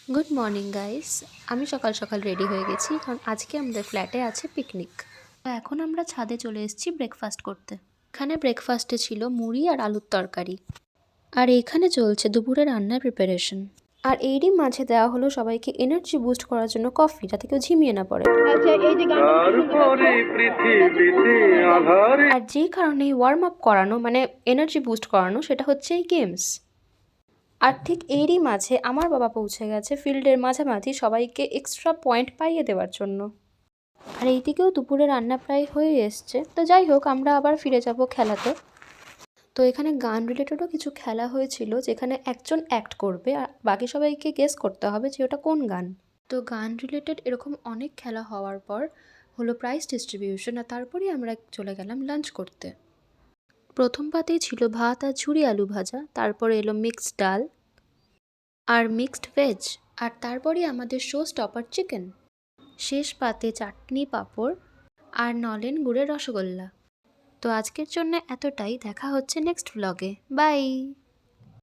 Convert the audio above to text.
Good morning guys. আমি সকাল সকাল রেডি হয়ে গেছি কারণ আজকে আমাদের ফ্ল্যাটে আছে পিকনিক। তো এখন আমরা ছাদে চলে এসেছি ব্রেকফাস্ট করতে। এখানে ব্রেকফাস্টে ছিল মুড়ি আর আলুর তরকারি। আর এখানে চলছে দুপুরে রান্নার প্রিপারেশন। আর এরই মাঝে দেওয়া হলো সবাইকে এনার্জি বুস্ট করার জন্য কফি, যাতে কেউ ঝিমিয়ে না পড়ে। আর যেই কারণে ওয়ার্ম আপ করানো মানে এনার্জি বুস্ট করানো, সেটা হচ্ছে এই গেমস। আর ঠিক এরই মাঝে আমার বাবা পৌঁছে গেছে ফিল্ডের মাঝামাঝি সবাইকে এক্সট্রা পয়েন্ট পাইয়ে দেওয়ার জন্য। আর এইদিকেও দুপুরে রান্না প্রায় হয়ে এসছে। তো যাই হোক, আমরা আবার ফিরে যাব খেলাতে। তো এখানে গান রিলেটেডও কিছু খেলা হয়েছিল, যেখানে একজন অ্যাক্ট করবে আর বাকি সবাইকে গেস করতে হবে যে ওটা কোন গান। তো গান রিলেটেড এরকম অনেক খেলা হওয়ার পর হলো প্রাইজ ডিস্ট্রিবিউশন, আর তারপরেই আমরা চলে গেলাম লাঞ্চ করতে। প্রথম পাতেই ছিল ভাত আর ঝুরি আলু ভাজা, তারপরে এলো মিক্সড ডাল আর মিক্সড ভেজ, আর তারপরে আমাদের শো স্টপার চিকেন। শেষ পাতে চাটনি, পাঁপড় আর নলেন গুড়ের রসগোল্লা। তো আজকের জন্য এতটাই। দেখা হচ্ছে নেক্সট ব্লগে। বাই।